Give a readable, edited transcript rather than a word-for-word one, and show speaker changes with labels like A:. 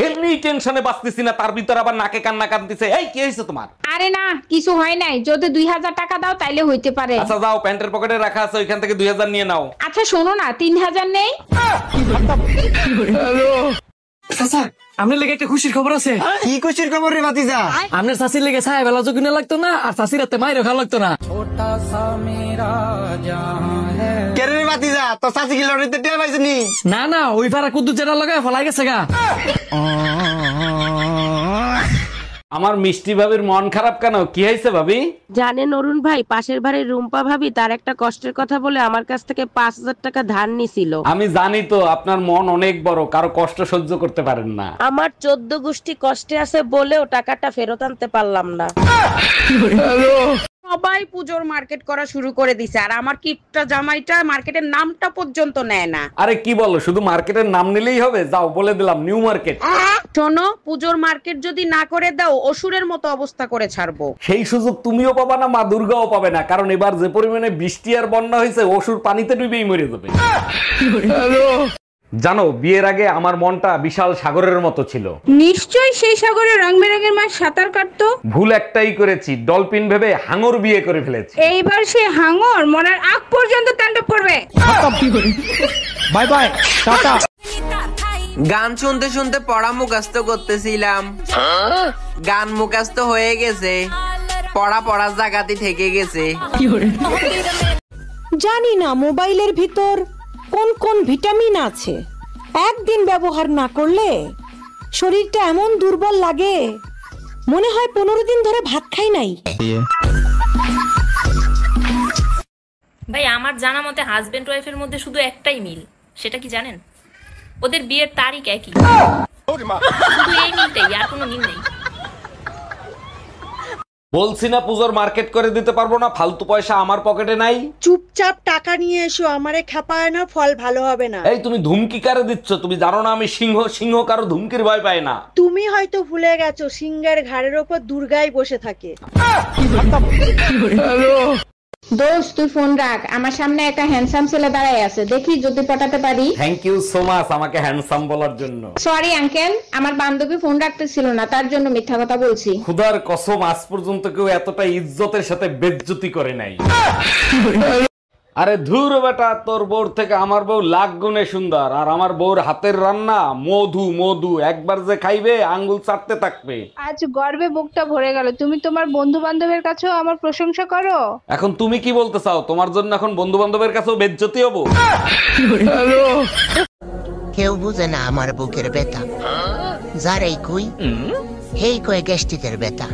A: এমনি টেনশনে বাঁচতেছি না, তার ভিতর আবার নাকে কান্না কাঁদতেছে। এই কি হয়েছে তোমার?
B: আরে না, কিছু হয় নাই। যদি 2000 টাকা দাও তাইলে হইতে পারে।
A: আচ্ছা যাও, প্যান্টের পকেটে রাখা আছে, ওইখান থেকে 2000 নিয়ে নাও।
B: আচ্ছা শোনো না, 3000 নেই?
C: চাচা, আপনার লেগে একটা খুশির খবর আছে।
D: কি খুশির খবর রে ভাতিজা?
C: আপনার চাষির লেগে ছায়া বেলা কিনা লাগতো না, আর চাষির হাতে মাইরও খাওয়া লাগতো না।
D: কেরে রে ভাতিজা, তোর চাচি কি লড়াইতে টের পাইছনি?
C: না না, ওই পাড়া কুদ্দু যেটা লাগায় ফলাই গেছে গা।
A: আমার মিষ্টি ভাবির মন খারাপ কেন? কি হয়েছে ভাবি?
E: জানেন অরুণ ভাই, পাশের বাড়ির রুম্পা ভাবি তার একটা কষ্টের কথা বলে আমার কাছ থেকে 5000 টাকা ধার নিছিল।
A: আমি জানি তো আপনার মন অনেক বড়, কারো কষ্ট সহ্য করতে পারেন না।
E: আমার 14 গোষ্ঠী কষ্টে আছে বলেও টাকাটা ফেরত আনতে পারলাম না।
B: সবাই পুজোর মার্কেট করা শুরু করে দিছে, আর আমার কিপটা জামাইটা মার্কেটের নামটা পর্যন্ত নেয় না।
A: আরে কি বলো, শুধু মার্কেটের নাম নিলেই হবে? যাও বলে দিলাম নিউ মার্কেট।
B: শোনো, পুজোর মার্কেট যদি না করে দাও অসুরের মতো অবস্থা করে ছাড়বো।
A: সেই সুযোগ তুমিও পাবা না, মা দুর্গাও পাবে না, কারণ এবার যে পরিমাণে বৃষ্টি আর বন্যা হয়েছে, অসুর পানিতে ডুবেই মরে যাবে। জানো, বিয়ের আগে আমার মনটা বিশাল সাগরের মতো ছিল।
B: নিশ্চয়ই সেই সাগরে রং বেরঙের মাছ সাঁতার কাটতো।
A: ভুল একটাই করেছি, ডলফিন ভেবে হাঙর বিয়ে করে ফেলেছি।
B: এইবার সে হাঙর মরার আগ পর্যন্ত তাণ্ডব করবে।
C: Bye bye, tata.
F: গান শুনতে শুনতে পড়া মুখস্থ করতেছিলাম, গান মুখস্থ হয়ে গেছে, পড়ার জায়গাতে থেকে গেছে।
G: জানি না মোবাইলের ভিতর কোন কোন ভিটামিন আছে, একদিন ব্যবহার না করলে শরীরটা এমন দুর্বল লাগে, মনে হয় 15 দিন ধরে ভাত খাই নাই।
H: ভাই, আমার জানা মতে হাজবেন্ড ওয়াইফের মধ্যে শুধু একটাই মিল, সেটা কি জানেন? ওদের বিয়ের তারিখ একই। শুধু এই মিলটাই, আর কোনো মিল নেই।
A: বলছি না পুজোর মার্কেট করে দিতে পারবো না, ফালতু পয়সা আমার পকেটে নাই।
G: চুপচাপ টাকা নিয়ে এসো, আমারে খেপায় না, ফল ভালো হবে না।
A: এই তুমি ধুমকি কারে দিচ্ছ? তুমি জানো না আমি সিংহ, সিংহ কারো ধুমকির ভয় পায় না।
G: তুমি হয়তো ভুলে গেছো, সিংহের ঘাড়ের ওপর দুর্গাই বসে থাকে।
B: দোস্ত তুই ফোন রাখ, আমার সামনে একটা হ্যান্ডসাম ছেলে দাঁড়ায় আছে, দেখি যদি পটাতে পারি।
A: থ্যাংক ইউ সো মাচ আমাকে হ্যান্ডসাম বলার জন্য।
B: সরি আঙ্কেল, আমার বান্ধবী ফোন রাখতেছিল না, তার জন্য মিথ্যা কথা বলছি।
A: খুদার কসম, আজ পর্যন্ত কেউ এতটা ইজ্জতের সাথে বেজ্জতি করে নাই। আরে ধুর বেটা, তোর বউর থেকে আমার বউ লাখ গুণে সুন্দর, আর আমার বউর হাতের রান্না মধু মধু, একবার যে খাইবে আঙ্গুল চাটতে থাকবে।
I: আজ গর্বে বুকটা ভরে গেল। তুমি তোমার বন্ধু বান্ধবের কাছেও আমার প্রশংসা করো।
A: এখন তুমি কি বলতে চাও? তোমার জন্য এখন বন্ধু বান্ধবের কাছেও বেজ্জতি হবো?
J: কেউ বুঝে না আমার বুকের ব্যথা, যারাই কই হেই কয়ে গ্যাস্ট্রিকের ব্যথা।